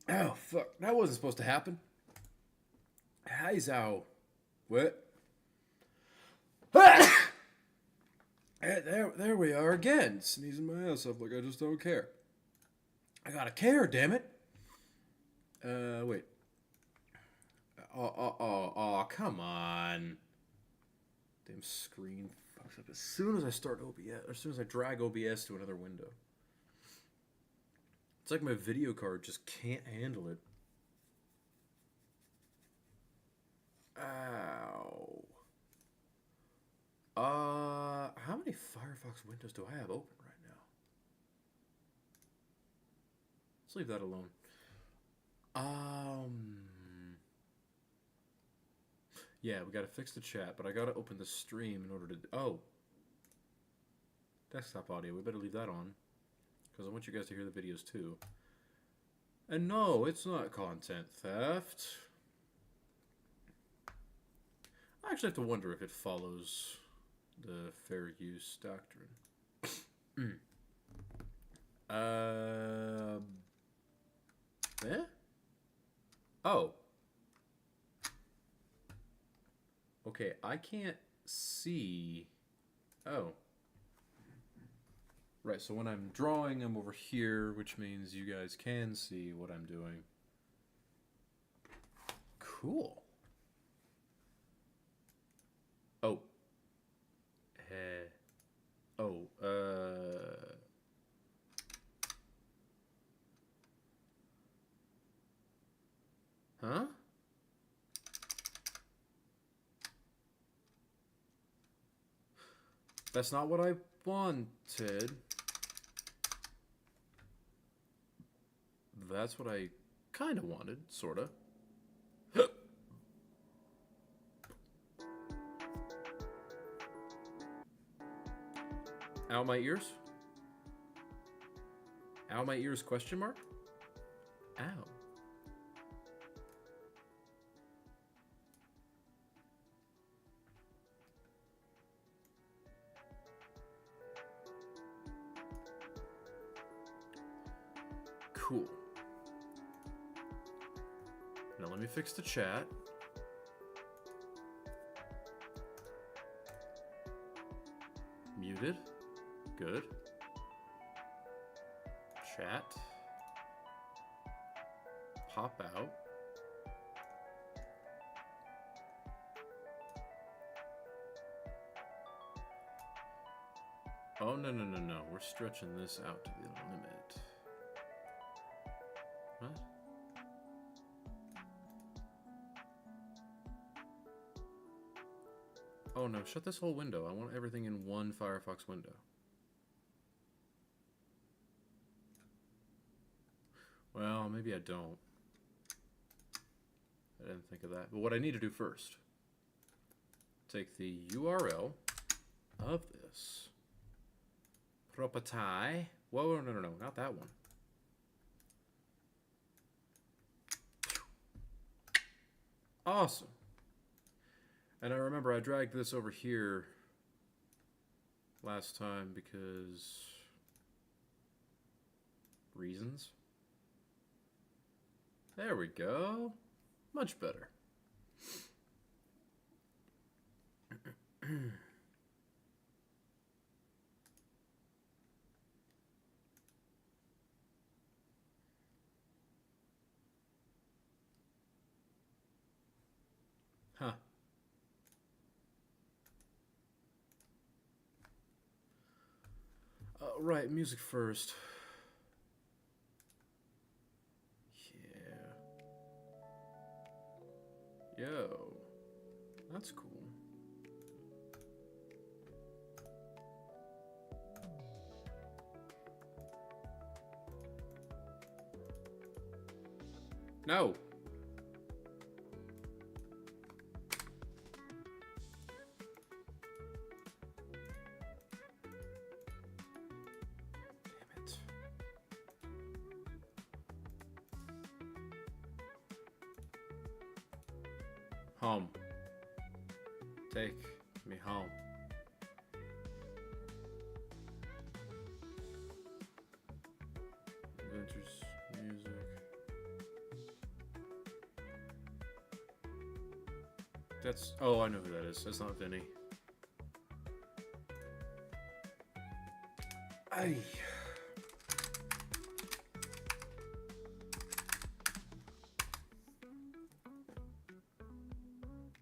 Oh, fuck. That wasn't supposed to happen. Hi, Zhao. What? There we are again. Sneezing my ass off like I just don't care. I gotta care, damn it. Wait. Oh, come on. Damn screen fucks up as soon as I start OBS, or as soon as I drag OBS to another window. It's like my video card just can't handle it. Ow. How many Firefox windows do I have open right now? Let's leave that alone. Yeah, we gotta fix the chat, but I gotta open the stream in order to. Oh, desktop audio. We better leave that on because I want you guys to hear the videos too. And no, it's not content theft. I actually have to wonder if it follows the fair use doctrine. Eh? Oh. Okay, I can't see. Oh. Right, so when I'm drawing, I'm over here, which means you guys can see what I'm doing. Cool. Oh. Oh, Huh? That's not what I wanted. That's what I kind of wanted, sort of. Ow, my ears? Ow, my ears, question mark? Ow. Cool. Now let me fix the chat. Muted. Good. Chat. Pop out. Oh, no. We're stretching this out to the limit. What? Oh, no. Shut this whole window. I want everything in one Firefox window. Well, maybe I don't. I didn't think of that. But what I need to do first, take the URL of this. Property. Whoa, no, not that one. Awesome. And I remember I dragged this over here last time because reasons. There we go. Much better. Huh. Right, music first. Yeah. Yo. That's cool. No. Damn it. Home. Take me home. Adventures, music. That's... Oh, I know who that is. That's not Vinny. Aye.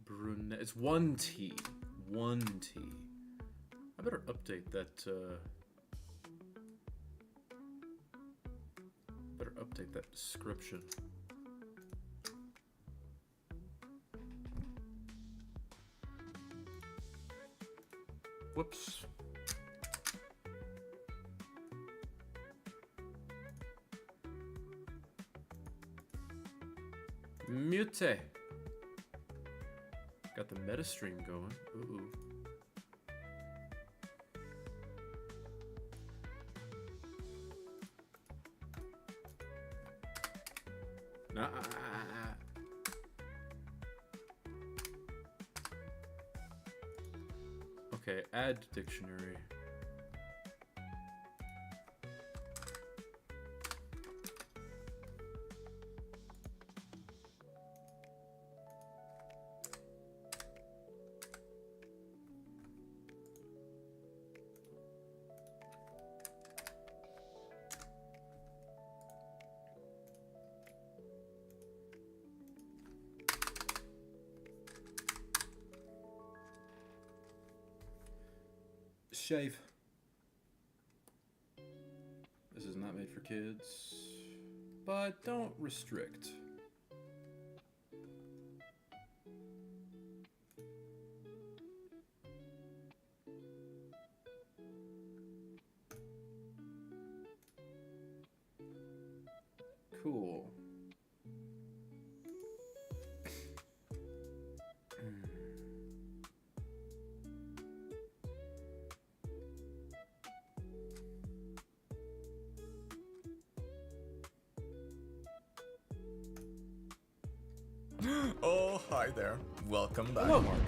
Brunet. It's 1T. 1T. I better update that, better update that description. Whoops. Mute. Got the meta stream going. Ooh. Nah. Okay, add dictionary. Shave. This is not made for kids, but don't restrict. Cool. Oh, hi there. Welcome back. Hello, Mark.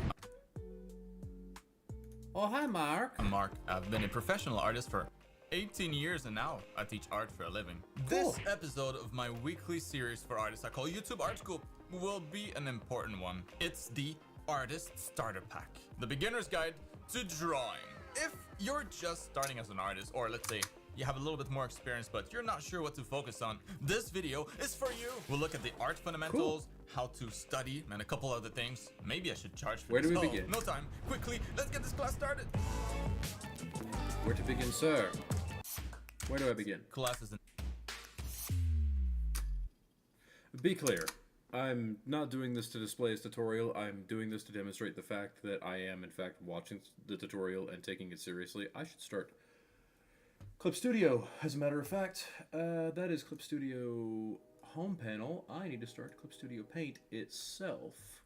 Oh, hi, Mark. I'm Mark. I've been a professional artist for 18 years and now I teach art for a living. Cool. This episode of my weekly series for artists I call YouTube Art School will be an important one. It's the Artist Starter Pack, the beginner's guide to drawing. If you're just starting as an artist, or let's say you have a little bit more experience but you're not sure what to focus on, this video is for you. We'll look at the art fundamentals, how to study, and a couple other things. Maybe I should charge for Where this. do we begin? No time. Quickly, let's get this class started. Where to begin, sir? Where do I begin? Classes in Be clear. I'm not doing this to display as tutorial. I'm doing this to demonstrate the fact that I am, in fact, watching the tutorial and taking it seriously. I should start Clip Studio, as a matter of fact. That is Clip Studio home panel. I need to start Clip Studio Paint itself.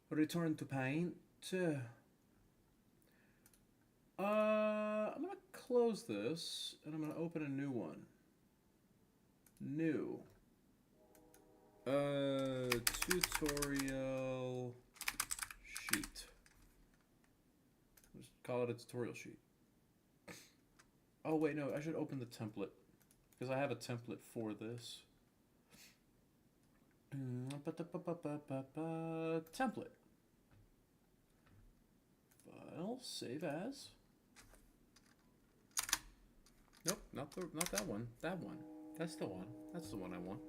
Return to Paint. I'm gonna close this and I'm gonna open a new one. New. Tutorial sheet. Just call it a tutorial sheet. Oh wait, no, I should open the template because I have a template for this. Template. File, save as. Nope, not that one. That one. That's the one. That's the one I want.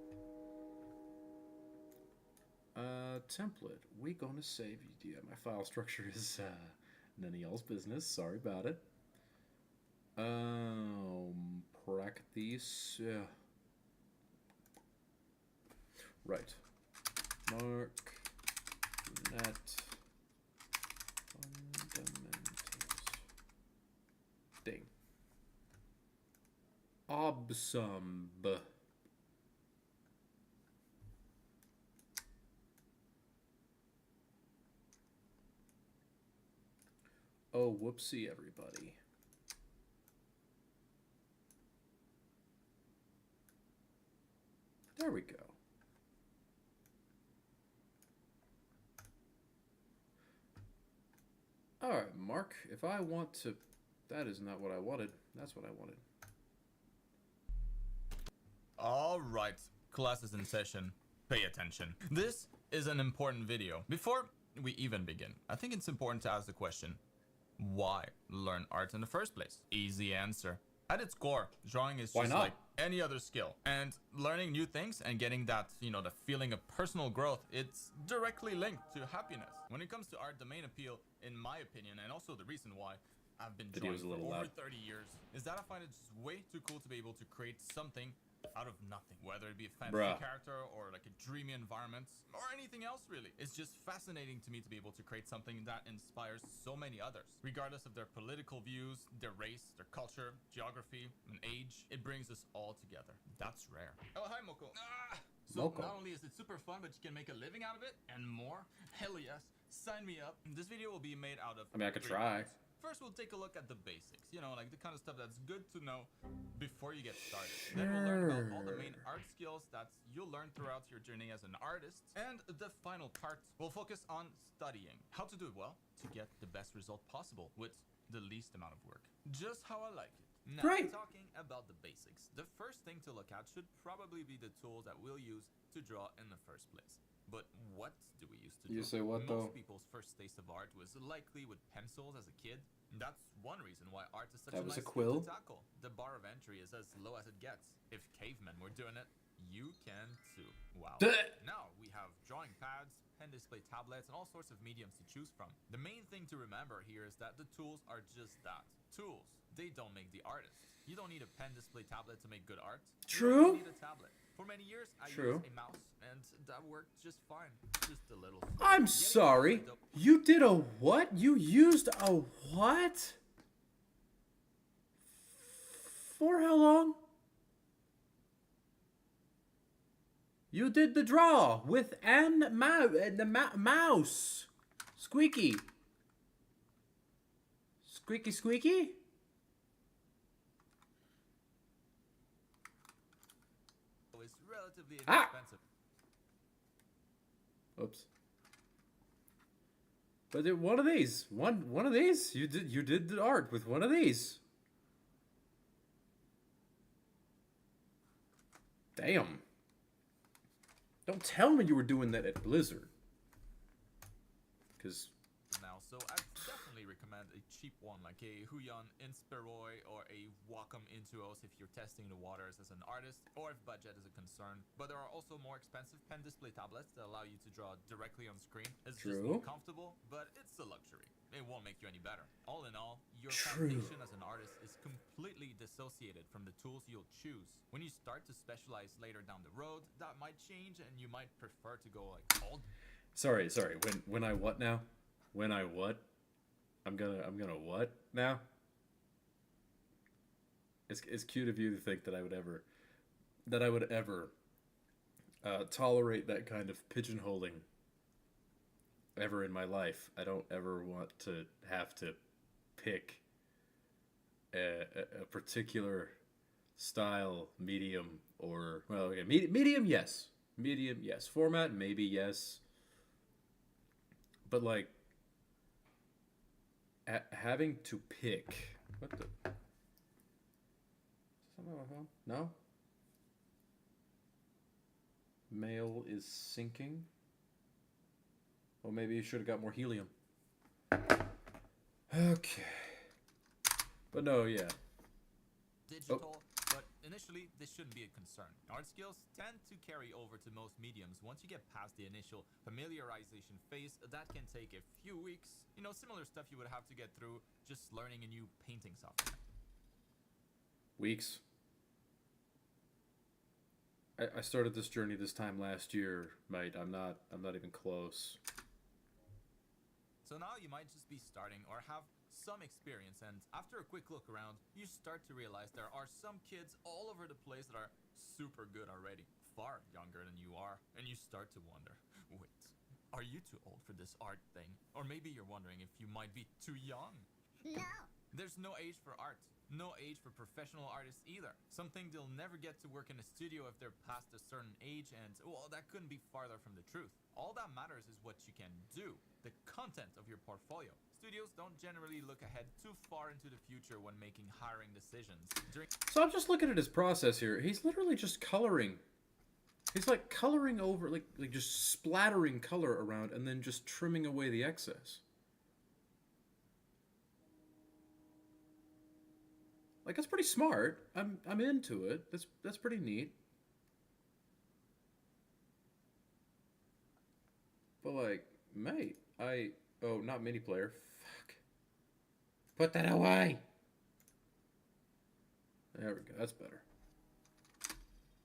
Template. We gonna save. Yeah, my file structure is none of y'all's business. Sorry about it. Practice. Yeah. Right. Marc Brunet fundamentals. Ding. Obsum. Oh, whoopsie, everybody. There we go. All right, Mark, if I want to... That is not what I wanted. That's what I wanted. All right, class is in session. Pay attention. This is an important video. Before we even begin, I think it's important to ask the question, why learn art in the first place? Easy answer. At its core, drawing is Why just not? like any other skill. And learning new things and getting that, the feeling of personal growth, it's directly linked to happiness. When it comes to art, the main appeal, in my opinion, and also the reason why I've been drawing for over 30 years, is that I find it just way too cool to be able to create something out of nothing, whether it be a fantasy character or like a dreamy environment or anything else really. It's just fascinating to me to be able to create something that inspires so many others, regardless of their political views, their race, their culture, geography, and age. It brings us all together. That's rare. Oh, hi, Moko. So Moko. not only is it super fun, but you can make a living out of it and more. Hell yes. Sign me up. This video will be made out of I mean, I could 3 try. parts. First, we'll take a look at the basics, like the kind of stuff that's good to know before you get started. Then we'll learn about all the main art skills that you'll learn throughout your journey as an artist. And the final part, we'll focus on studying, how to do it well to get the best result possible with the least amount of work. Just how I like it. Now, Great. talking about the basics, the first thing to look at should probably be the tools that we'll use to draw in the first place. But what do we use to draw? You say what, though? Most people's first taste of art was likely with pencils as a kid. That's one reason why art is such That a was nice a quill. thing to tackle. The bar of entry is as low as it gets. If cavemen were doing it, you can too. Wow. Now we have drawing pads, pen display tablets, and all sorts of mediums to choose from. The main thing to remember here is that the tools are just that. Tools. They don't make the artist. You don't need a pen display tablet to make good art. True. You don't need a tablet. For many years, I True. used a mouse, and that worked just fine. Just a little. I'm sorry. You did a what? You used a what? For how long? You did the draw with the mouse. Squeaky. Squeaky squeaky? It's relatively inexpensive. Oops. But one of these, one of these, you did the art with one of these. Damn. Don't tell me you were doing that at Blizzard. Cause Now, so I definitely recommend a cheap one like a Huion Inspiroi or a Wacom Intuos if you're testing the waters as an artist or if budget is a concern. But there are also more expensive pen display tablets that allow you to draw directly on screen. It's just more comfortable, but it's a luxury. It won't make you any better. All in all, your foundation as an artist is completely dissociated from the tools you'll choose. When you start to specialize later down the road, that might change and you might prefer to go like all. Sorry. When I what now? When I what? I'm gonna what now? It's cute of you to think that I would ever tolerate that kind of pigeonholing ever in my life. I don't ever want to have to pick a particular style, medium, or medium yes, format maybe yes, but like having to pick what the. Something on my phone? No? Mail is sinking. Well, maybe you should have got more helium. Okay. But no, yeah. Digital, but initially this shouldn't be a concern. Art skills tend to carry over to most mediums. Once you get past the initial familiarization phase, that can take a few weeks. Similar stuff you would have to get through just learning a new painting software. Weeks. I started this journey this time last year, mate. I'm not even close. So now you might just be starting or have some experience, and after a quick look around, you start to realize there are some kids all over the place that are super good already, far younger than you are, and you start to wonder, wait, are you too old for this art thing? Or maybe you're wondering if you might be too young. No. There's no age for art. No age for professional artists either. Some think they'll never get to work in a studio if they're past a certain age, and well, that couldn't be farther from the truth. All that matters is what you can do, the content of your portfolio. Studios don't generally look ahead too far into the future when making hiring decisions. So I'm just looking at his process here. He's literally just coloring He's like coloring over, like just splattering color around, and then just trimming away the excess. Like that's pretty smart. I'm into it. That's pretty neat. But like, mate, not mini player. Fuck. Put that away. There we go. That's better.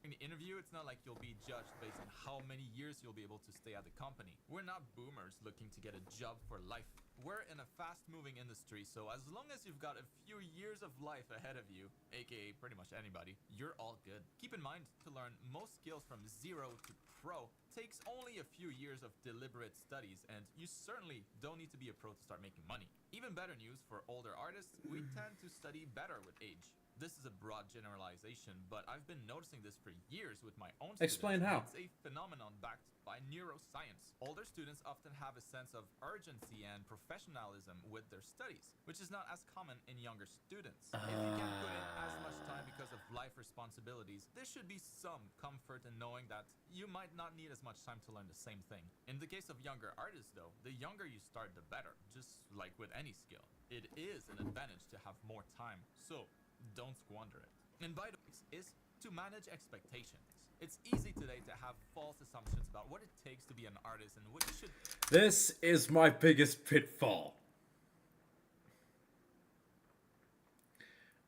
In the interview, it's not like you'll be judged based on how many years you'll be able to stay at the company. We're not boomers looking to get a job for life. We're in a fast-moving industry, so as long as you've got a few years of life ahead of you, aka pretty much anybody, you're all good. Keep in mind, to learn most skills from zero to pro takes only a few years of deliberate studies, and you certainly don't need to be a pro to start making money. Even better news for older artists, we tend to study better with age. This is a broad generalization, but I've been noticing this for years with my own students. Explain how. It's a phenomenon backed by neuroscience. Older students often have a sense of urgency and professionalism with their studies, which is not as common in younger students. If you can't put in as much time because of life responsibilities, there should be some comfort in knowing that you might not need as much time to learn the same thing. In the case of younger artists, though, the younger you start, the better, just like with any skill. It is an advantage to have more time, so don't squander it. And by the way, is to manage expectations. It's easy today to have false assumptions about what it takes to be an artist and what you should. This is my biggest pitfall.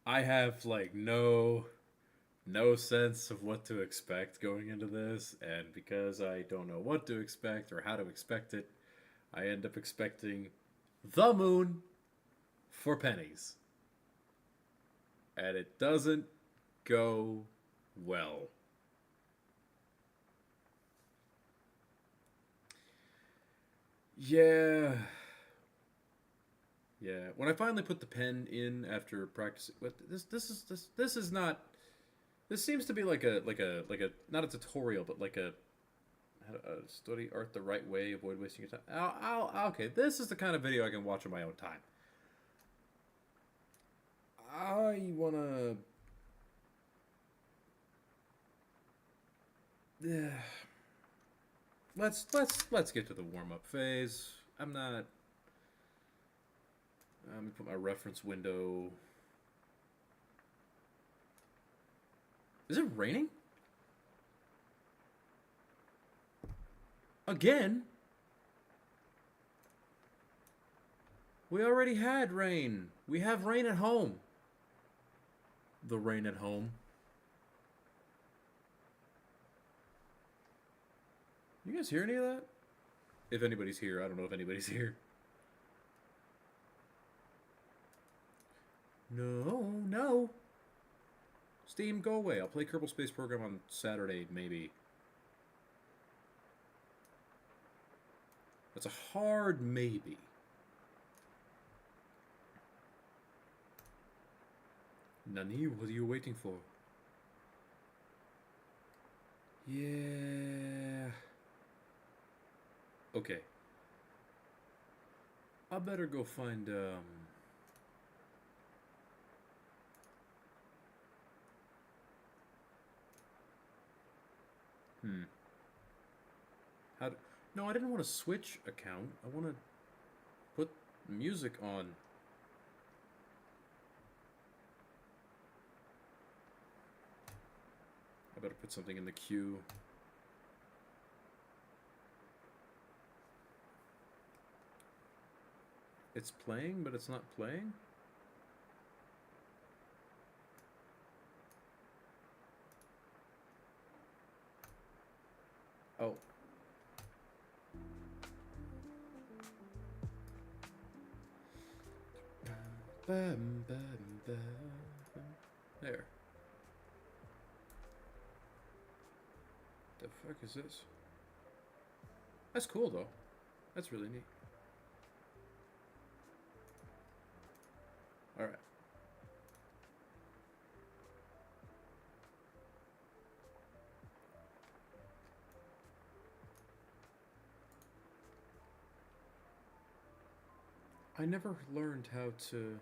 I have like no sense of what to expect going into this, and because I don't know what to expect or how to expect it, I end up expecting the moon for pennies. And it doesn't go well. Yeah. When I finally put the pen in after practicing, but this is not. This seems to be like a not a tutorial, but like a how to study art the right way, avoid wasting your time. Okay, this is the kind of video I can watch on my own time. I wanna. Yeah. Let's get to the warm up phase. I'm not. Let me put my reference window. Is it raining? Again? We already had rain. We have rain at home. The rain at home. You guys hear any of that? If anybody's here, I don't know if anybody's here. No. Steam, go away. I'll play Kerbal Space Program on Saturday, maybe. That's a hard maybe. Nani, what are you waiting for? Yeah. Okay. I better go find, No, I didn't want to switch account. I want to put music on. I better put something in the queue. It's playing, but it's not playing? Oh. There. The fuck is this? That's cool though. That's really neat. Alright. I never learned how to...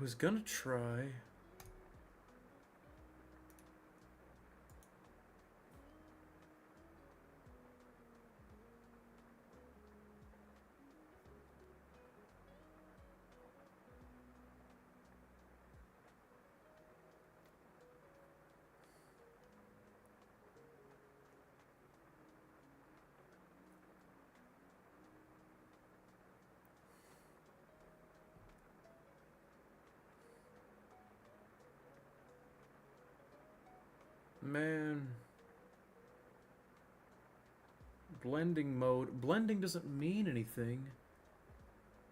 was gonna try. Man. Blending mode. Blending doesn't mean anything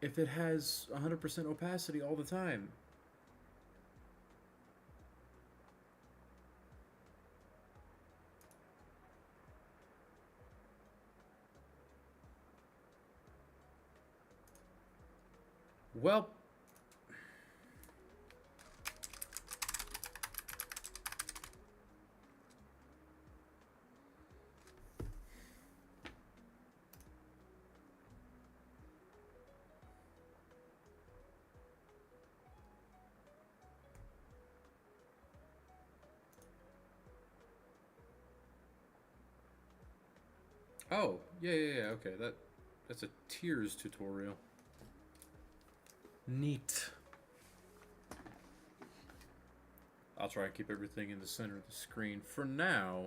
if it has 100% opacity all the time. Well, oh, yeah, okay, that's a tiers tutorial. Neat. I'll try and keep everything in the center of the screen for now.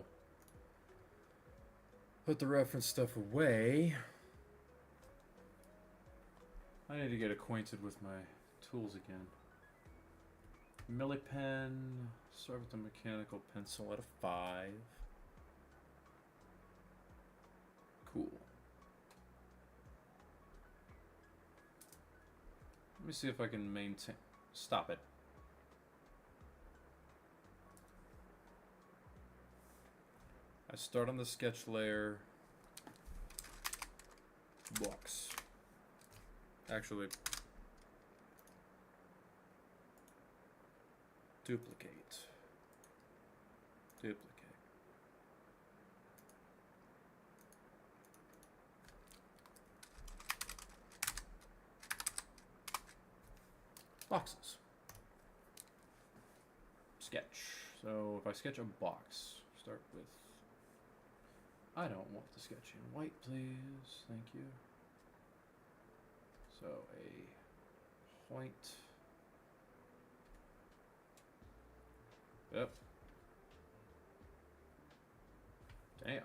Put the reference stuff away. I need to get acquainted with my tools again. Millipen. Start with the mechanical pencil at a 5. Cool. Let me see if I can maintain... Stop it. I start on the sketch layer. Box. Actually... Duplicate. Duplicate. Boxes. Sketch. So if I sketch a box, start with... I don't want the sketch in white, please. Thank you. So a white... Yep. Damn.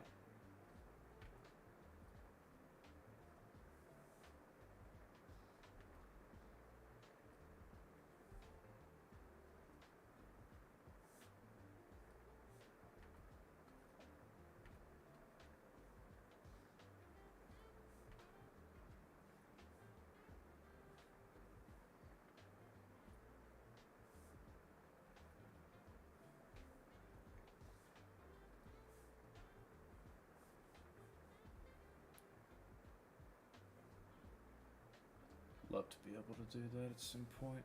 Love to be able to do that at some point.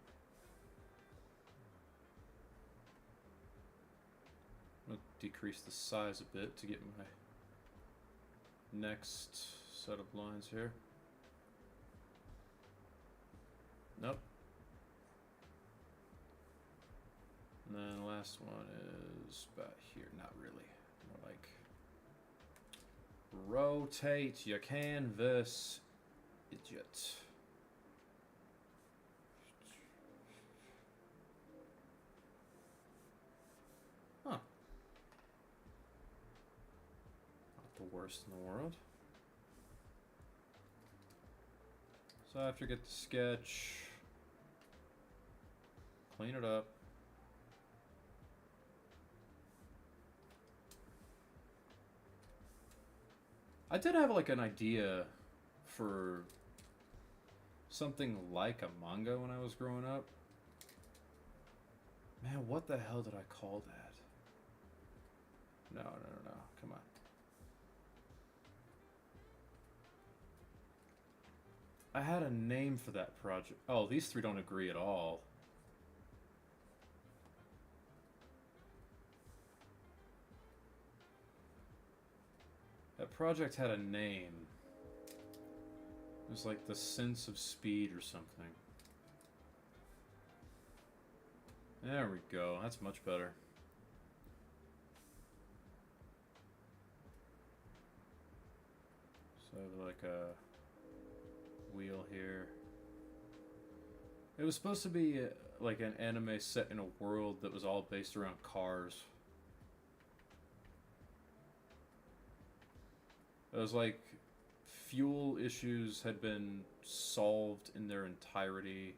I'm going to decrease the size a bit to get my next set of lines here. Nope. And then the last one is about here. Not really. More like rotate your canvas, idiot. Huh. Not the worst in the world. So I have to get the sketch, clean it up. I did have like an idea for something like a manga when I was growing up. Man, what the hell did I call that? No. Come on. I had a name for that project. Oh, these three don't agree at all. That project had a name. It was like the sense of speed or something. There we go. That's much better. So like a wheel here. It was supposed to be like an anime set in a world that was all based around cars. It was like fuel issues had been solved in their entirety.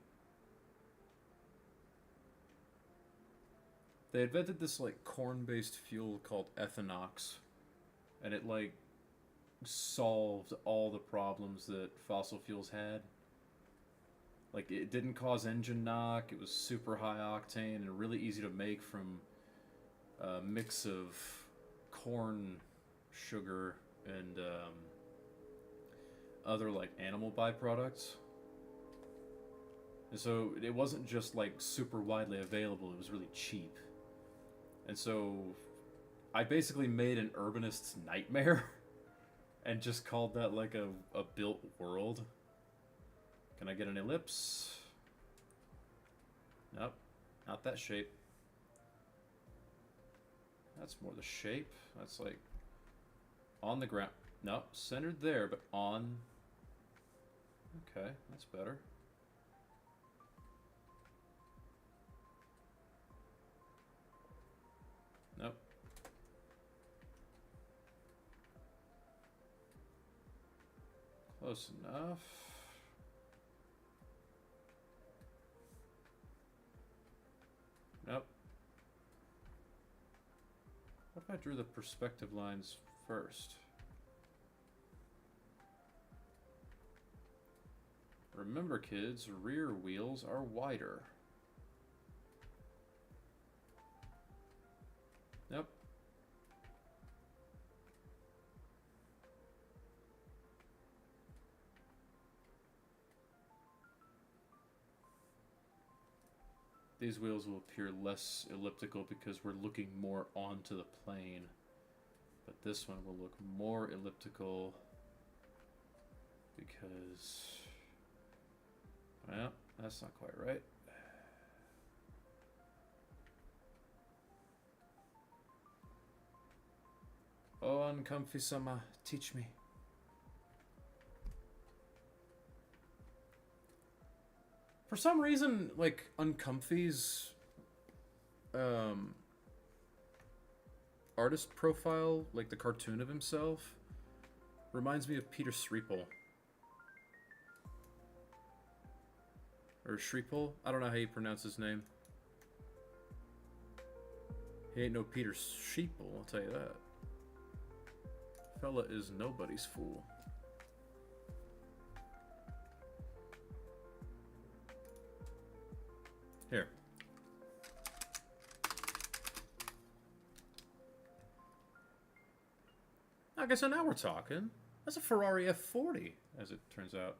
They invented this like corn-based fuel called ethanox, and it like solved all the problems that fossil fuels had. Like it didn't cause engine knock. It was super high octane and really easy to make from a mix of corn, sugar, and other like animal byproducts. And so it wasn't just like super widely available. It was really cheap. And so I basically made an urbanist's nightmare and just called that like a built world. Can I get an ellipse? Nope, not that shape. That's more the shape. That's like on the ground. Nope, centered there, but on. Okay, that's better. Nope. Close enough. Nope. What if I drew the perspective lines first? Remember, kids, rear wheels are wider. Yep. These wheels will appear less elliptical because we're looking more onto the plane. But this one will look more elliptical because... well, that's not quite right. Oh, uncomfy-sama, teach me. For some reason, like, Uncomfy's artist profile, like the cartoon of himself, reminds me of Peter Schreipel. Or Schreipel? I don't know how you pronounce his name. He ain't no Peter Schreipel, I'll tell you that. Fella is nobody's fool. Here. Okay, so now we're talking. That's a Ferrari F40, as it turns out.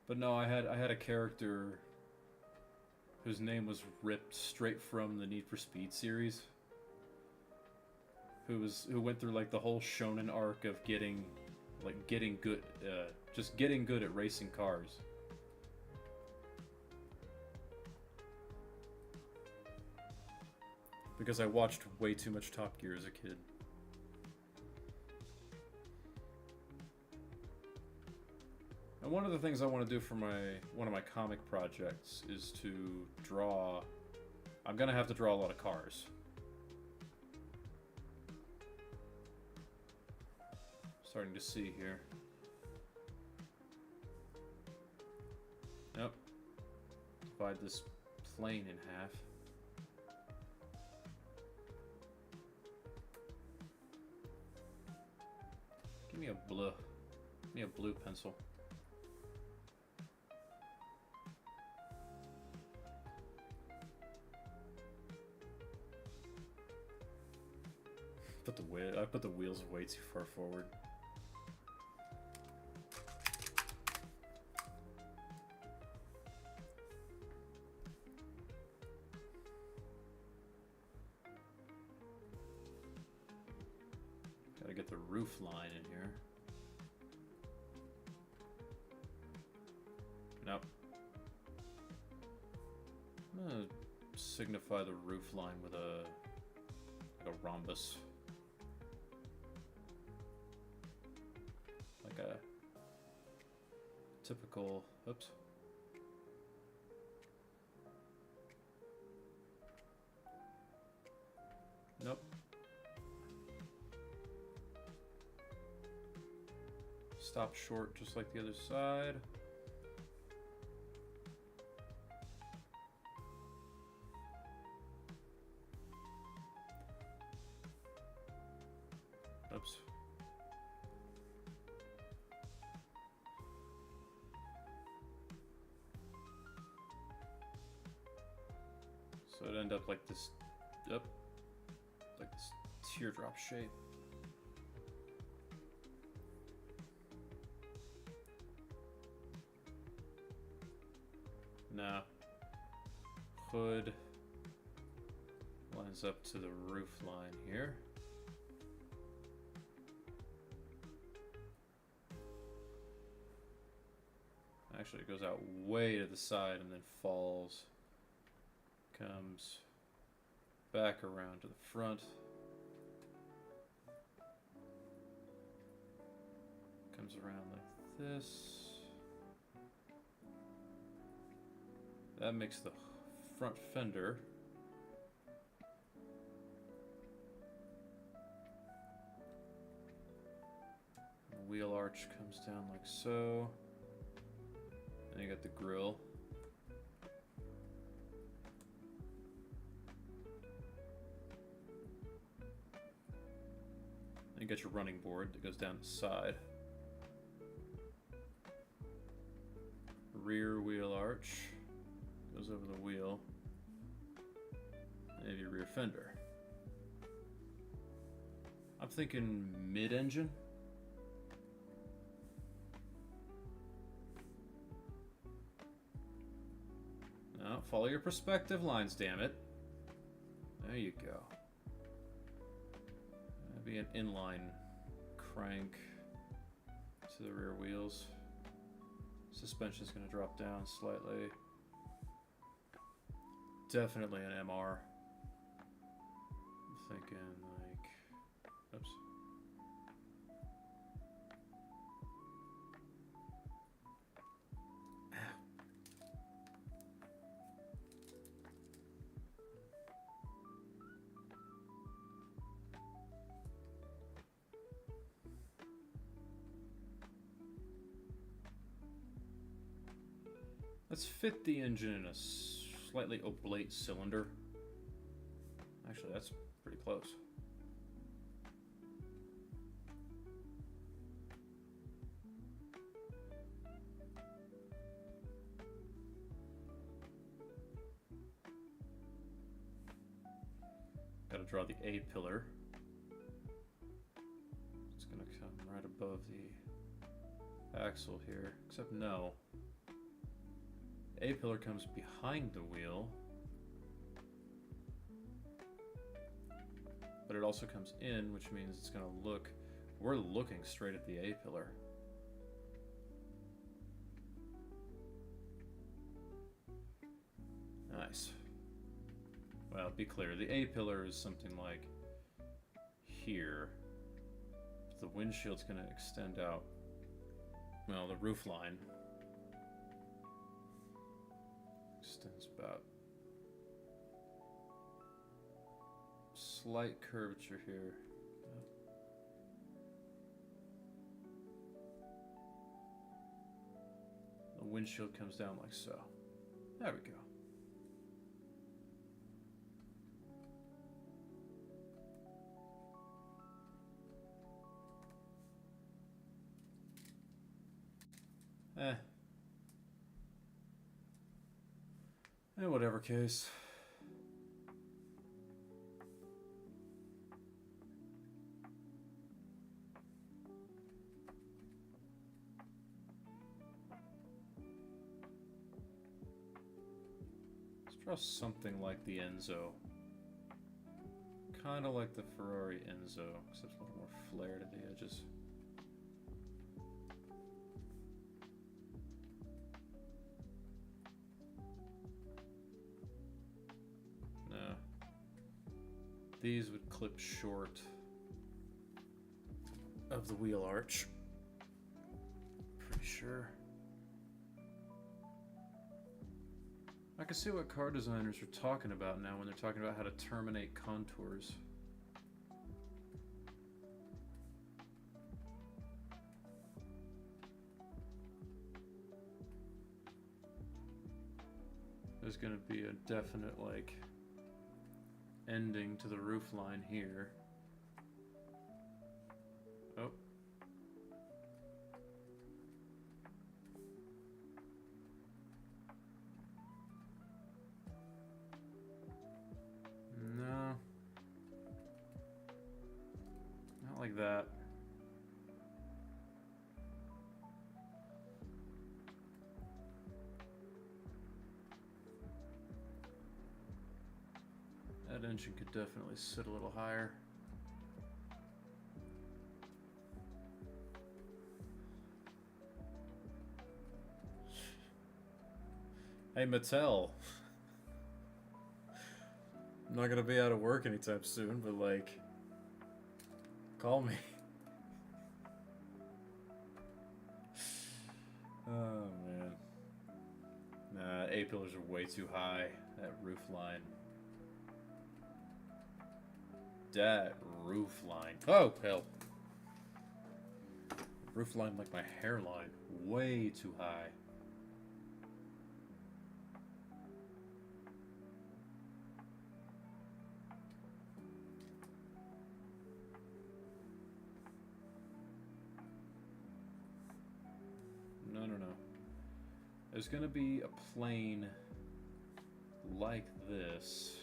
But no, I had a character whose name was ripped straight from the Need for Speed series. Who went through like the whole shonen arc of getting good, just getting good at racing cars. Because I watched way too much Top Gear as a kid. And one of the things I want to do for one of my comic projects is to draw... I'm gonna have to draw a lot of cars. Starting to see here. Yep. Divide this plane in half. Give me a blue pencil. I put the wheels way too far forward. Gotta get the roof line in here. Nope. I'm gonna signify the roof line with a rhombus. Like a typical, oops. Nope. Stop short just like the other side. Oops. So it'd end up like this, yep, like this teardrop shape. Now, hood lines up to the roof line here. Actually, it goes out way to the side and then falls, comes back around to the front, comes around like this. That makes the front fender. The wheel arch comes down like so. And you got the grill. Then you got your running board that goes down the side. Rear wheel arch goes over the wheel. And your rear fender. I'm thinking mid-engine. No, follow your perspective lines, damn it. There you go. That'd be an inline crank to the rear wheels. Suspension's gonna drop down slightly. Definitely an MR. I'm thinking like, oops. Let's fit the engine in a slightly oblate cylinder. Actually, that's pretty close. Gotta draw the A pillar. It's gonna come right above the axle here, except no. A pillar comes behind the wheel, but it also comes in, which means it's going to look, we're looking straight at the A pillar. Nice. Well, be clear, the A pillar is something like here. The windshield's going to extend out, well, the roof line extends about slight curvature here. The windshield comes down like so. There we go. In whatever case. Let's draw something like the Enzo. Kind of like the Ferrari Enzo, except a little more flared at the edges. These would clip short of the wheel arch. Pretty sure. I can see what car designers are talking about now when they're talking about how to terminate contours. There's going to be a definite, like, ending to the roof line here. Oh. No. Not like that. That engine could definitely sit a little higher. Hey, Mattel. I'm not gonna be out of work anytime soon, but like, call me. Oh man. Nah, A-pillars are way too high. That roof line. That roof line. Oh, hell. Roof line like my hairline. Way too high. No, no, no. There's gonna be a plane like this.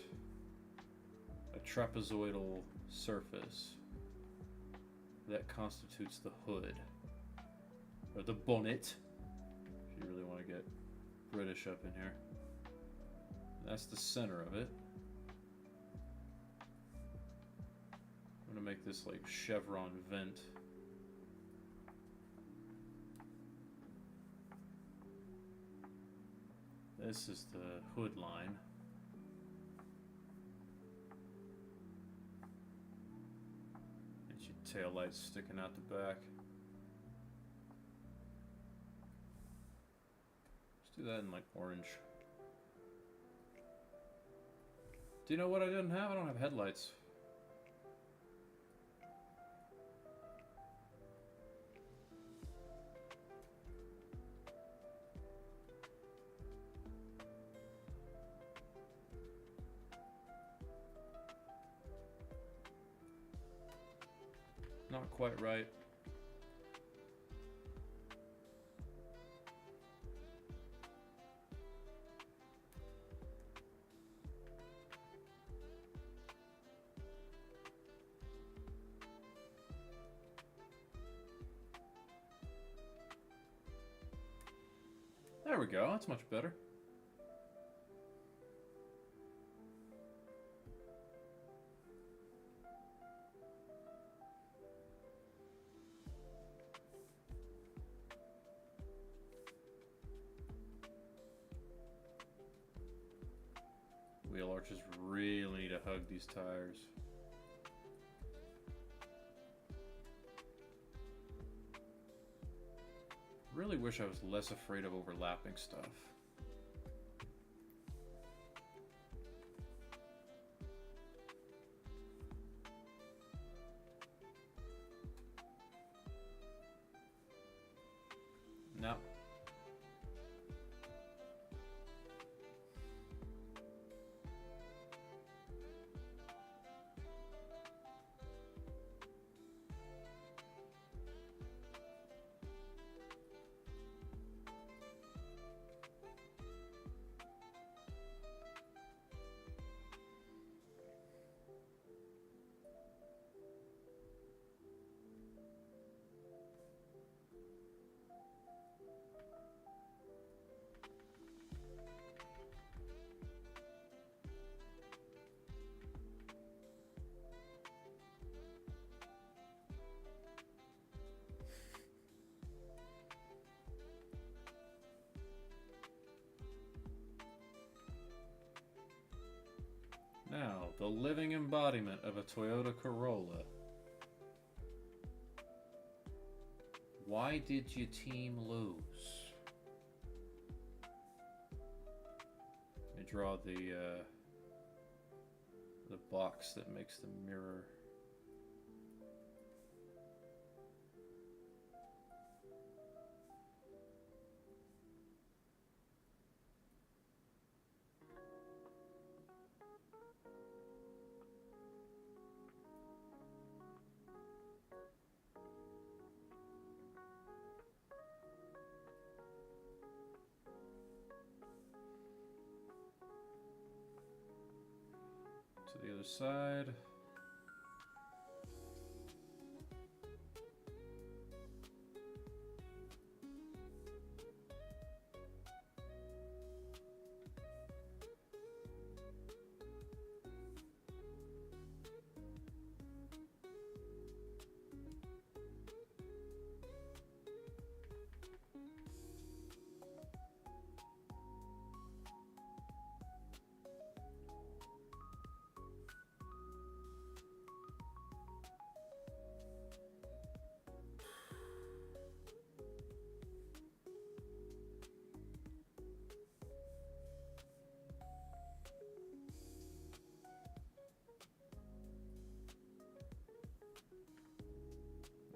A trapezoidal surface that constitutes the hood. Or the bonnet. If you really want to get British up in here. That's the center of it. I'm gonna make this like chevron vent. This is the hood line. And your tail lights sticking out the back. Let's do that in like orange. Do you know what I didn't have? I don't have headlights. Not quite right. There we go, that's much better. Wheel arches really need to hug these tires. Really wish I was less afraid of overlapping stuff. No. Now, the living embodiment of a Toyota Corolla. Why did your team lose? I draw the box that makes the mirror. To the other side.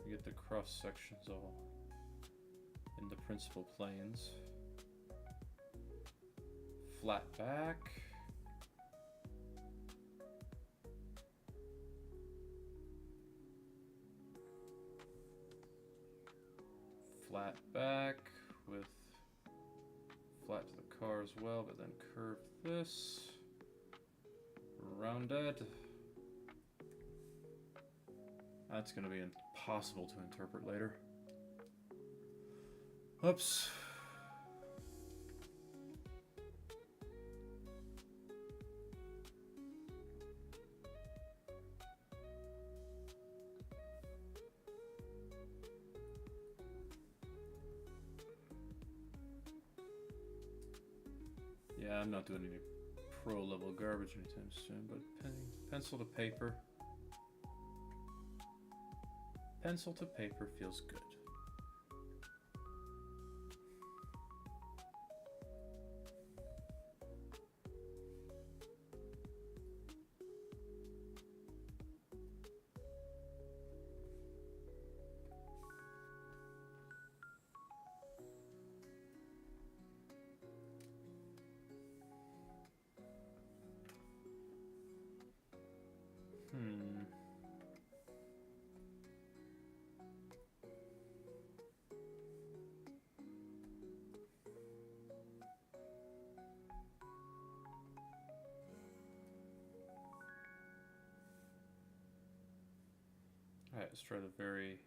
You get the cross sections all in the principal planes. Flat back. Flat back with flat to the car as well, but then curve this. Rounded. That's going to be impossible to interpret later. Oops. Yeah, I'm not doing any pro level garbage anytime soon, but pencil to paper. Pencil to paper feels good. Alright, let's try the very...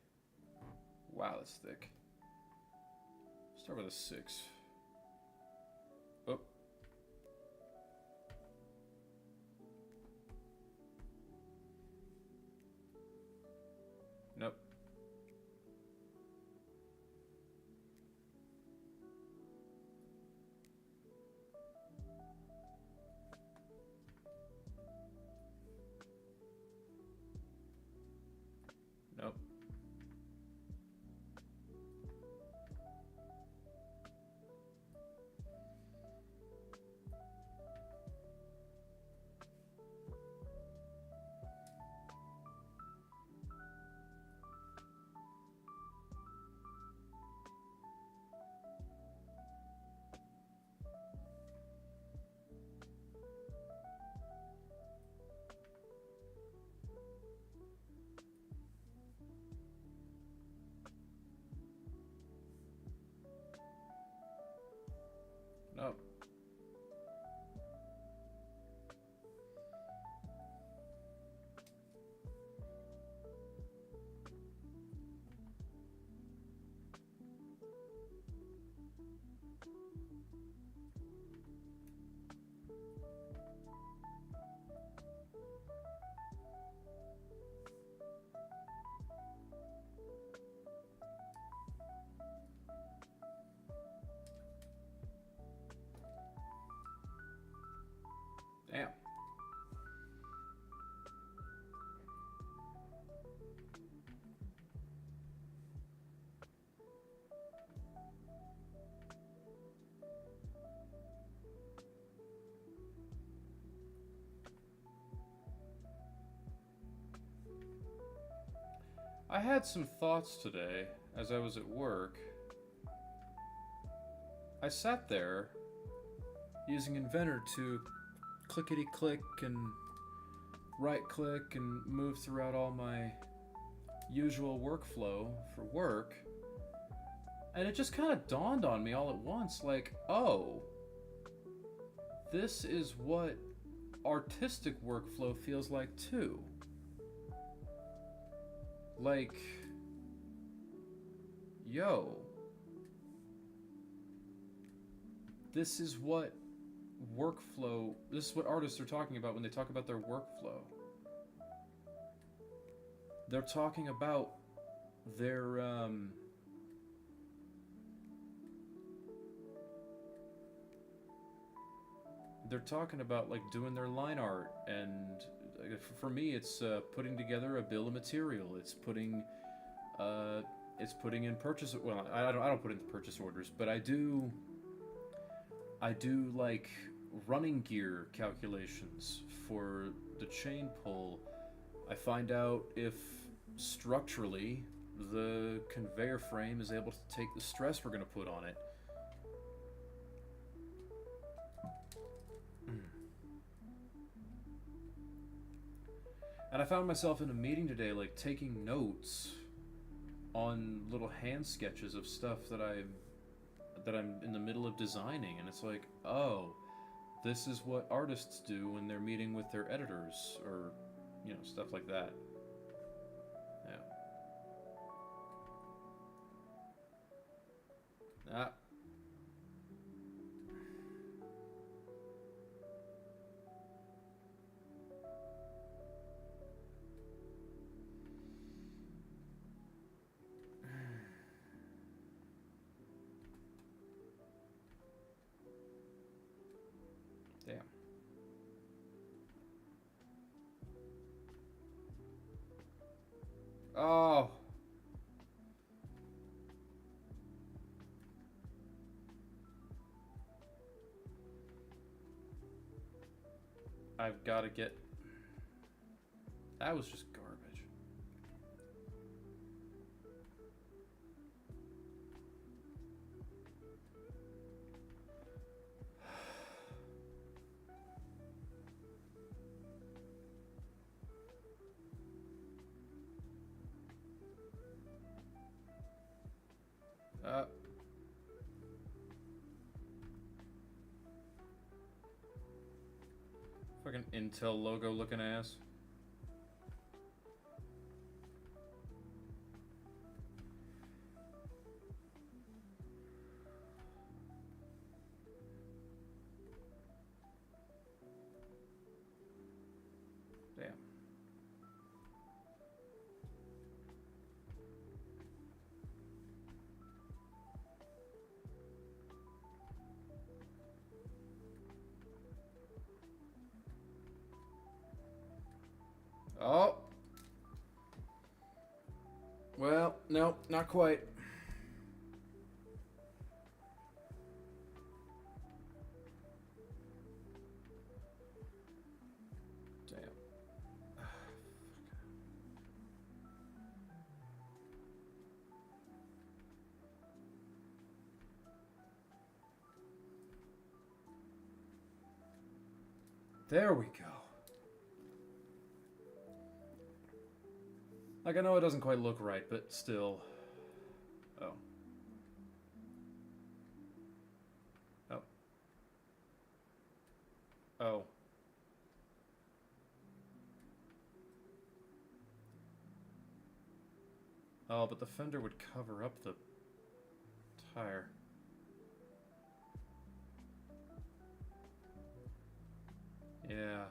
Wow, that's thick. Start with a 6. Oh. Nope. Nope. I had some thoughts today as I was at work. I sat there using Inventor to clickety-click and right-click and move throughout all my usual workflow for work. And it just kind of dawned on me all at once, like, oh, this is what artistic workflow feels like too. Like, yo, this is what this is what artists are talking about when they talk about their workflow. They're talking about their, they're talking about like doing their line art, and for me it's putting together a bill of material. It's putting in purchase, well, I don't put in purchase orders, but I do like running gear calculations for the chain pull. I find out if structurally the conveyor frame is able to take the stress we're going to put on it. And I found myself in a meeting today, like, taking notes on little hand sketches of stuff that I'm in the middle of designing, and it's like, oh, this is what artists do when they're meeting with their editors, or, you know, stuff like that. Yeah. Damn. Oh. I've got to get... That was just garbage. Fucking Intel logo looking ass. Damn. Oh. Well, no, not quite. Damn. There we go. Like, I know it doesn't quite look right, but still. Oh. Oh. Oh. Oh, but the fender would cover up the tire. Yeah.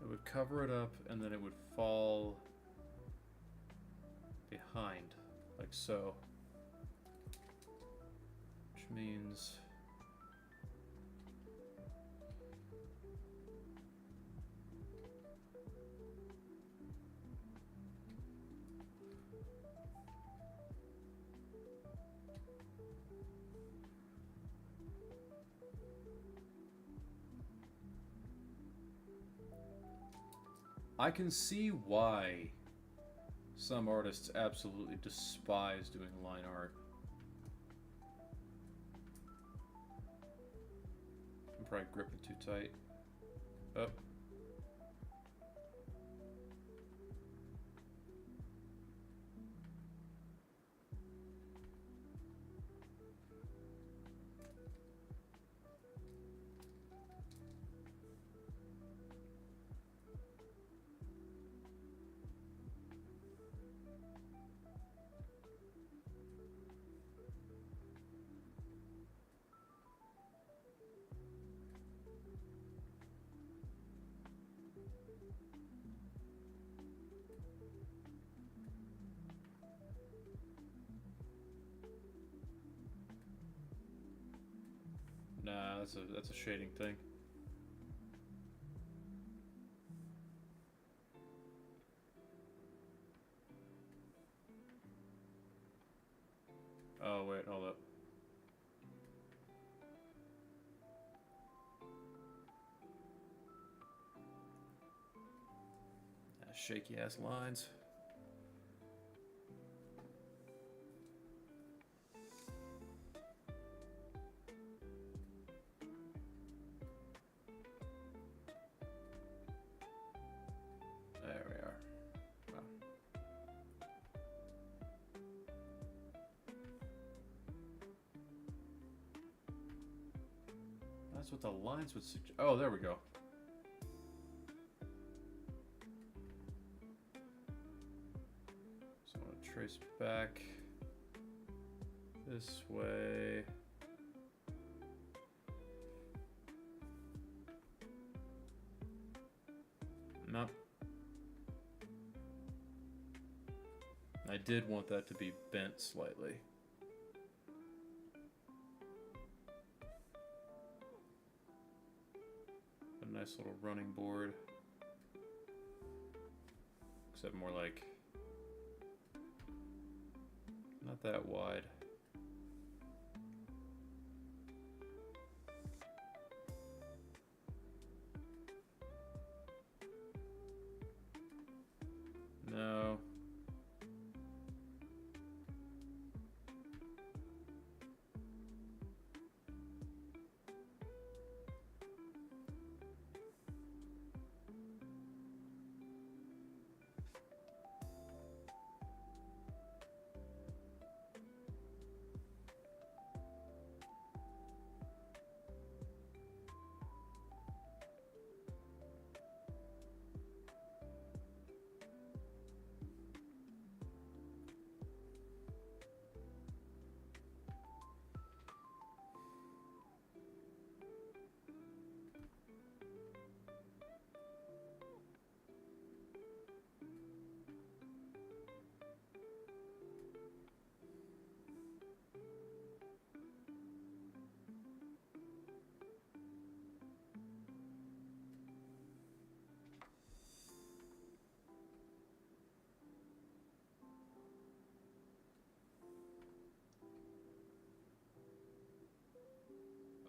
It would cover it up, and then it would fall behind, like so. Which means... I can see why some artists absolutely despise doing line art. I'm probably gripping too tight. Oh. Nah, that's a shading thing. Oh wait, hold up. Shaky ass lines. There we are. Wow. That's what the lines would suggest. Oh, there we go. So I'm gonna trace back this way. Nope. I did want that to be bent slightly. A nice little running board. Except more like, not that wide. No.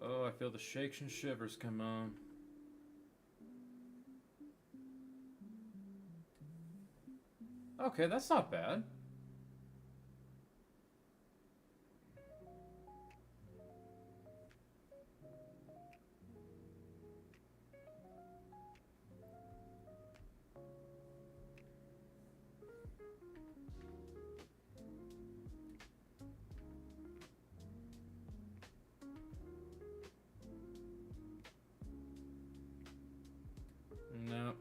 Oh, I feel the shakes and shivers come on. Okay, that's not bad. No.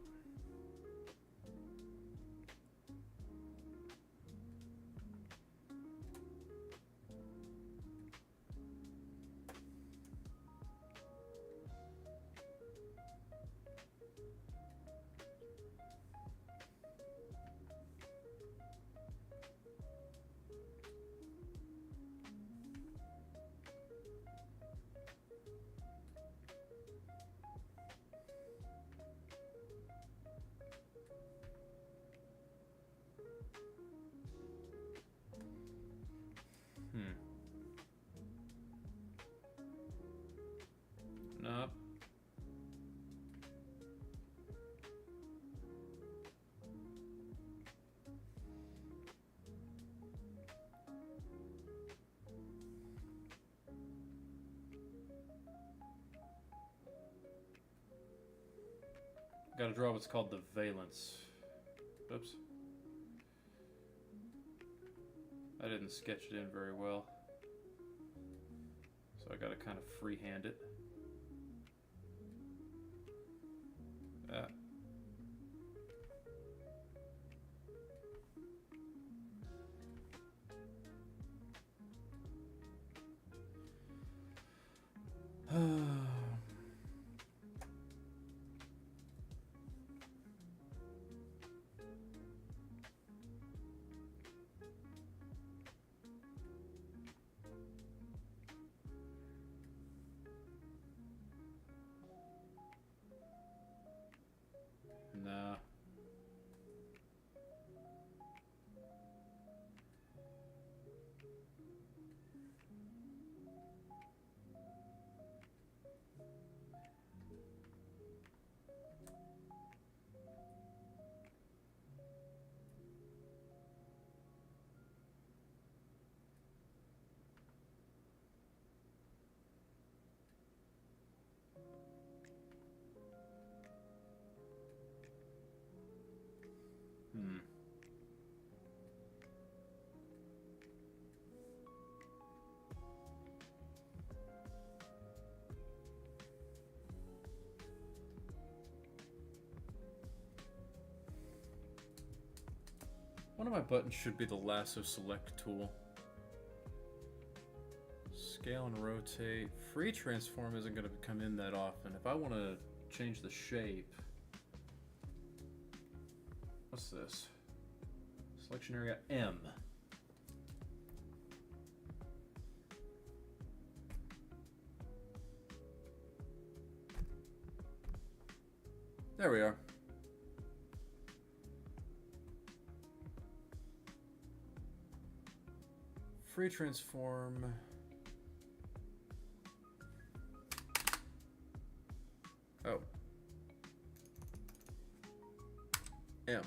gotta draw what's called the valence. Oops. I didn't sketch it in very well. So I gotta kind of freehand it. Ah. Nah. Hmm. One of my buttons should be the lasso select tool. Scale and rotate. Free transform isn't going to come in that often. If I want to change the shape... What's this? Selection area M. There we are. Free transform. Oh. M.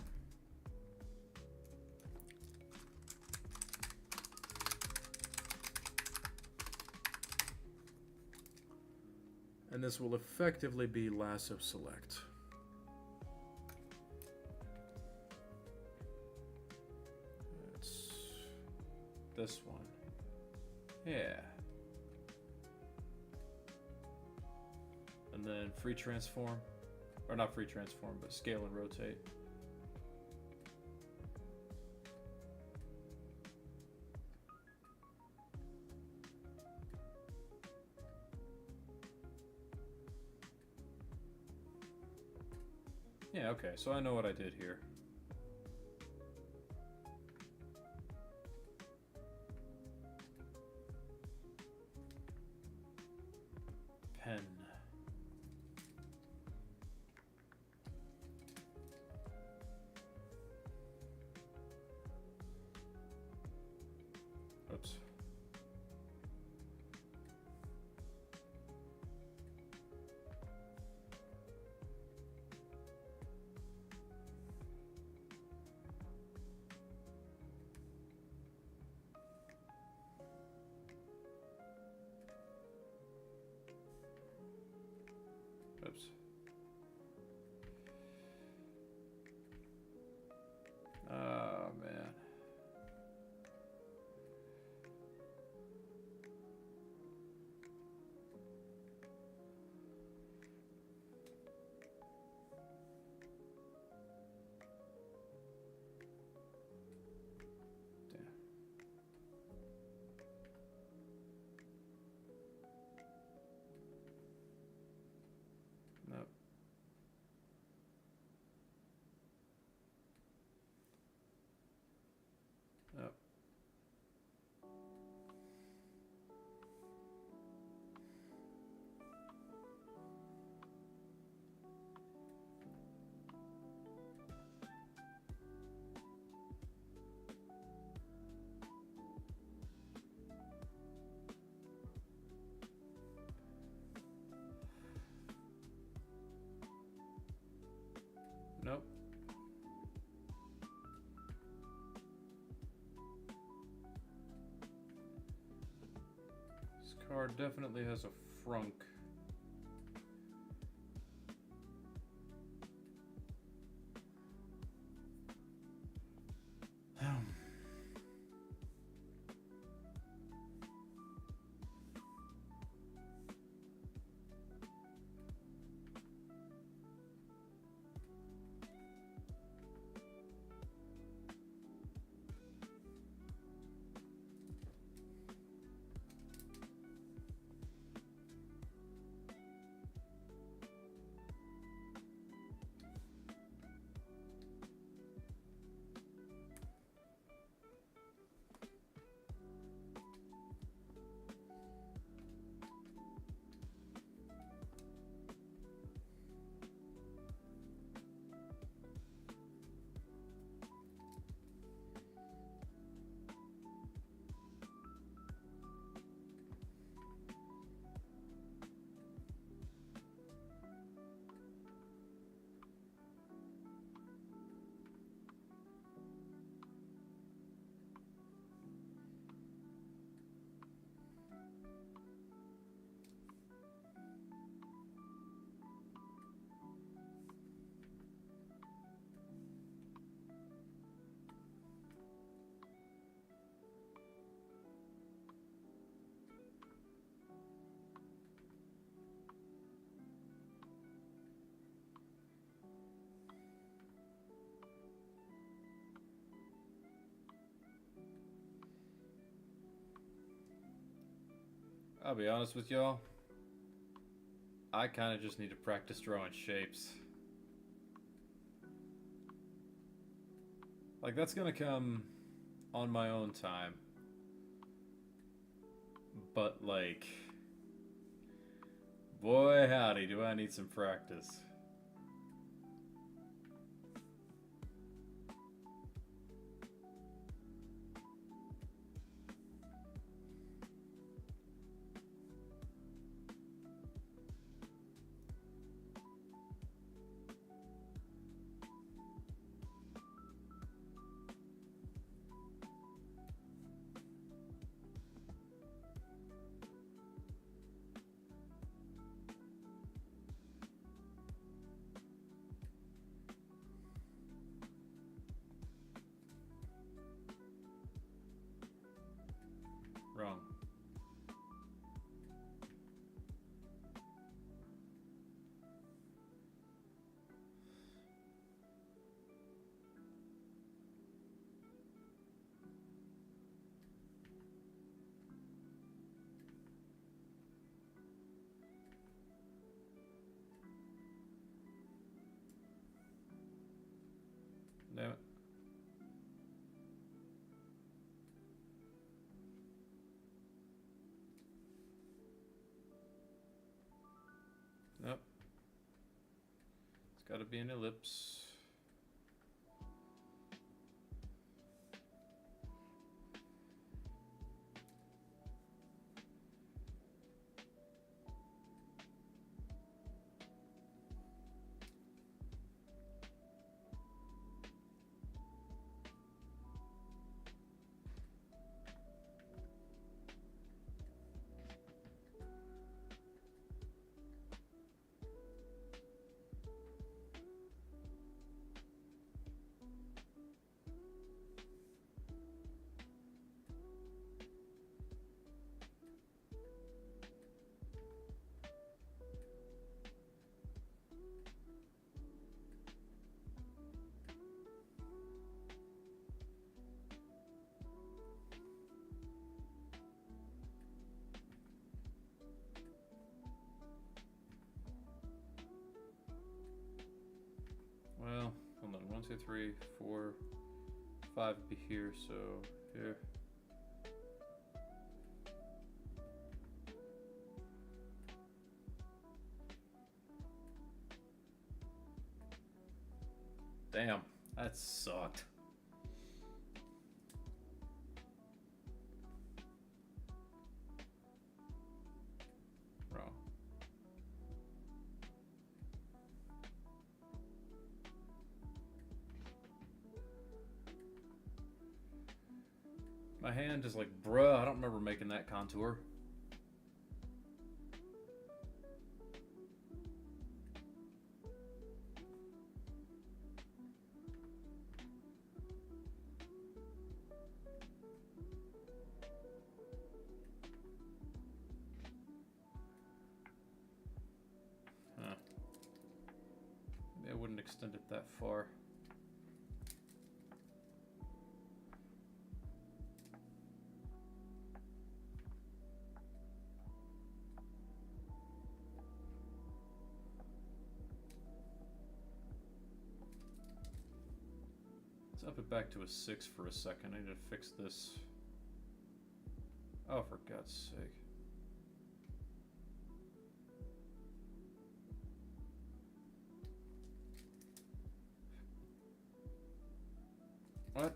And this will effectively be lasso select. It's this one. Yeah. And then free transform. Or not free transform, but scale and rotate. Yeah, okay, so I know what I did here. Pen. Oops. Oops. Oh, man. Damn. Nope. Nope. Nope. This card definitely has a frunk. I'll be honest with y'all. I kind of just need to practice drawing shapes. Like, that's gonna come on my own time. But, like, boy howdy, do I need some practice. Wrong. Damn it. Nope. It's gotta be an ellipse. Well, hold on. 1, 2, 3, 4, 5 be here, so here. Damn, that sucked. Wrong. My hand is like, bruh, I don't remember making that contour. Huh. Maybe I wouldn't extend it that far. Let's up it back to a 6 for a second. I need to fix this. Oh, for God's sake. What?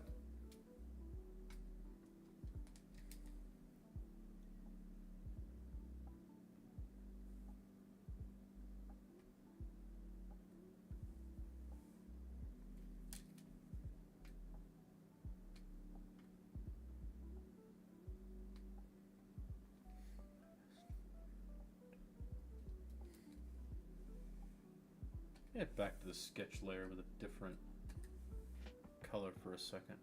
Get back to the sketch layer with a different color for a second.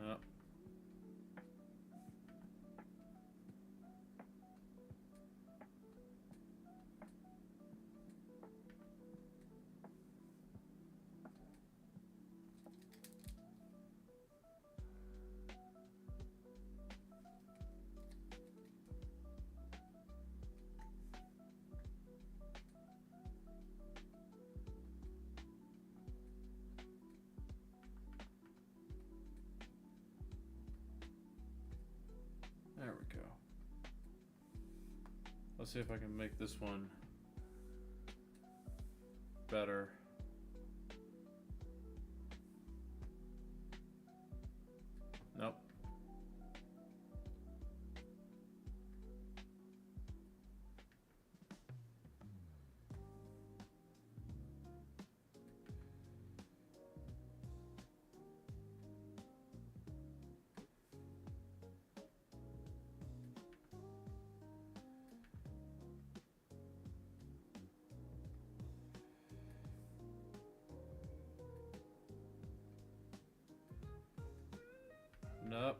Oh. There we go. Let's see if I can make this one better. Nope. Nope.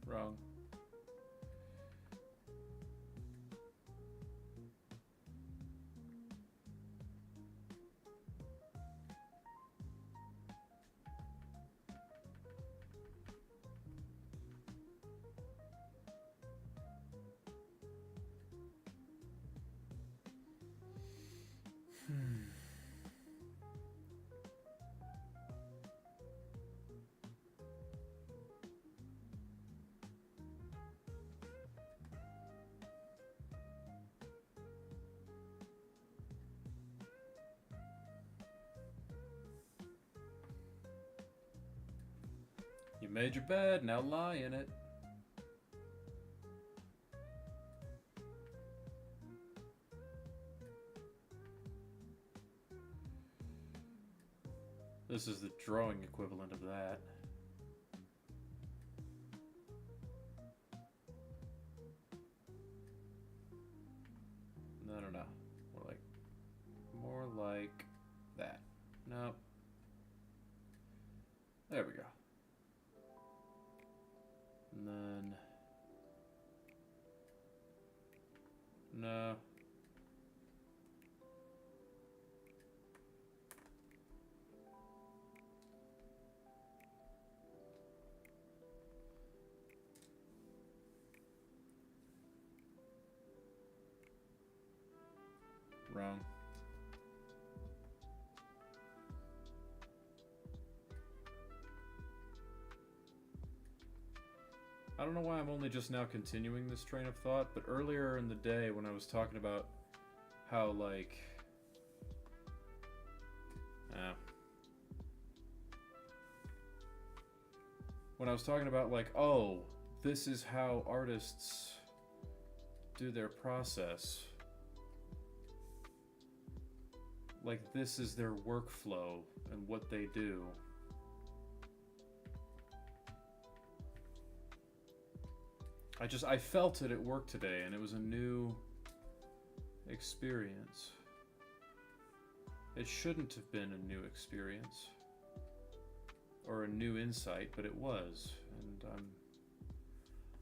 Wrong. You made your bed, now lie in it. This is the drawing equivalent of that. No. More like that. Nope. There we go. And then, no. Wrong. I don't know why I'm only just now continuing this train of thought, but earlier in the day when I was talking about how, like... when I was talking about, like, oh, this is how artists do their process. Like, this is their workflow and what they do. I felt it at work today, and it was a new experience. It shouldn't have been a new experience or a new insight, but it was, and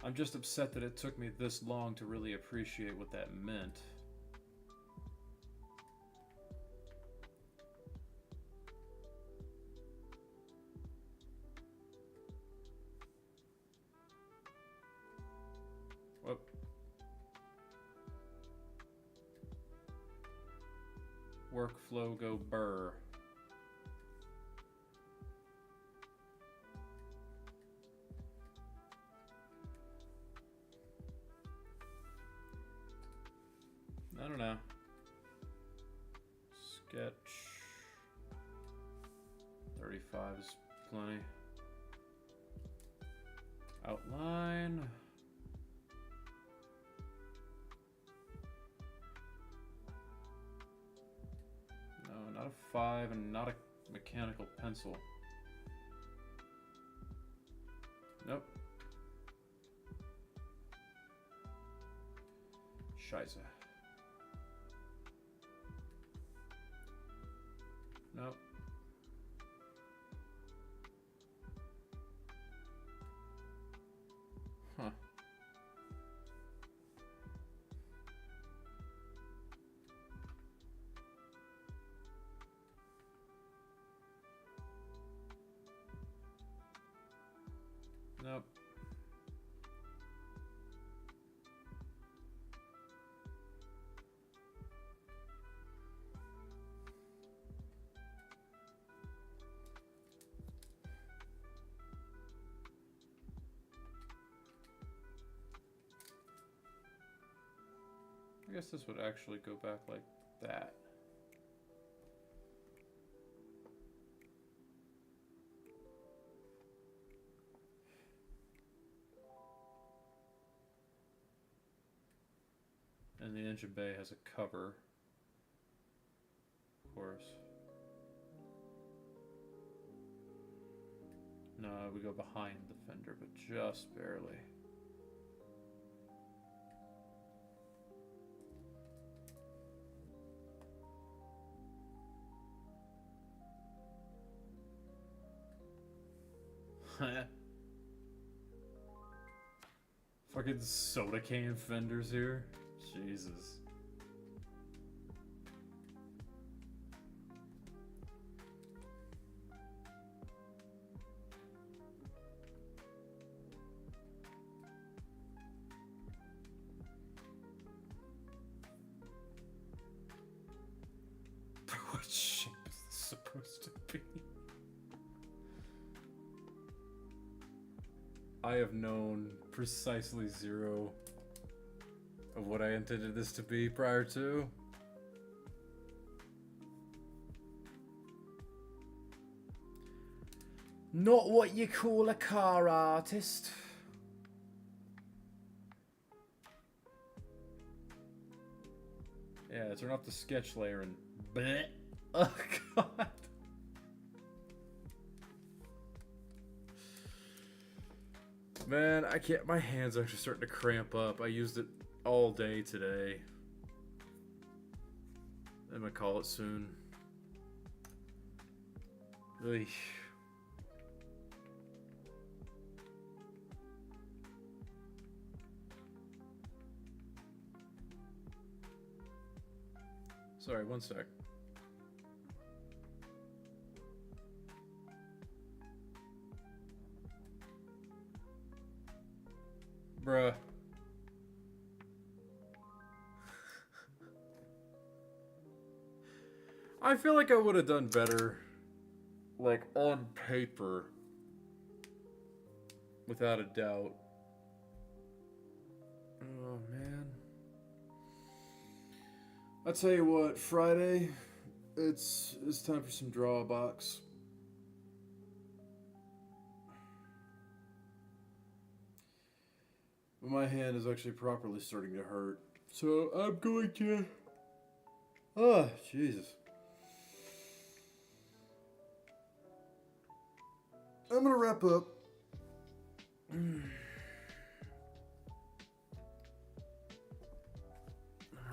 I'm just upset that it took me this long to really appreciate what that meant. Whoop. Workflow go burr. I don't know. Sketch 35 is plenty. Outline. No, not a 5 and not a mechanical pencil. Nope. Scheiße. Nope. I guess this would actually go back like that. And the engine bay has a cover, of course. No, we go behind the fender, but just barely. Fucking soda can fenders here. Jesus. What shape is this supposed to be? I have known precisely zero of what I intended this to be prior to. Not what you call a car artist. Yeah, turn off the sketch layer and bleh. Oh god. Man, I can't. My hands are actually starting to cramp up. I used it all day today. I'm gonna call it soon. Eesh. Sorry, one sec. Bruh. I feel like I would have done better, like, on paper. Without a doubt. Oh, man. I'll tell you what, Friday, it's time for some draw a box. My hand is actually properly starting to hurt. So I'm going to... Oh, Jesus. I'm going to wrap up.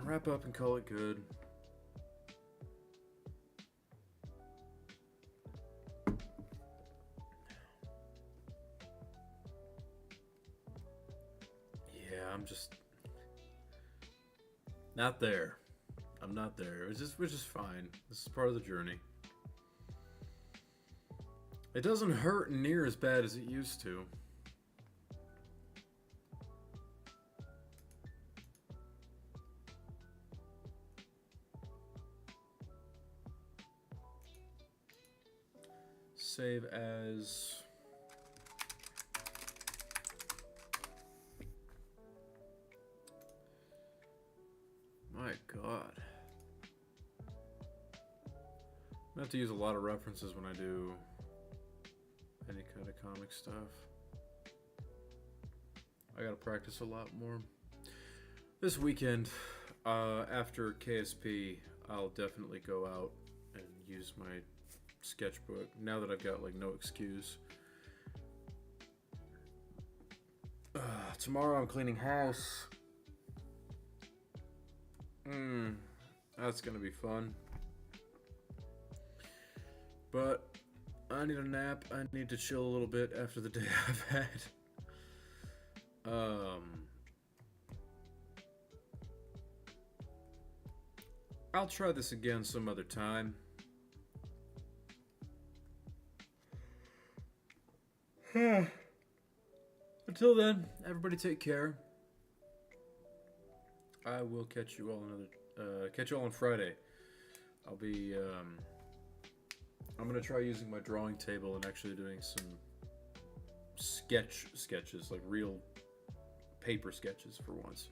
Wrap up and call it good. Yeah, I'm just not there. I'm not there. We're just fine. This is part of the journey. It doesn't hurt near as bad as it used to. Save as... My God. I have to use a lot of references when I do any kind of comic stuff. I gotta practice a lot more. This weekend, after KSP, I'll definitely go out and use my sketchbook now that I've got like no excuse. Tomorrow I'm cleaning house. That's gonna be fun. But I need a nap. I need to chill a little bit after the day I've had. I'll try this again some other time. Until then, everybody take care. I will catch you all on Friday. I'll be I'm gonna try using my drawing table and actually doing some sketches, like real paper sketches for once.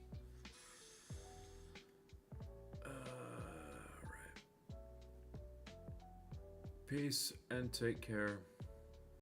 Peace and take care.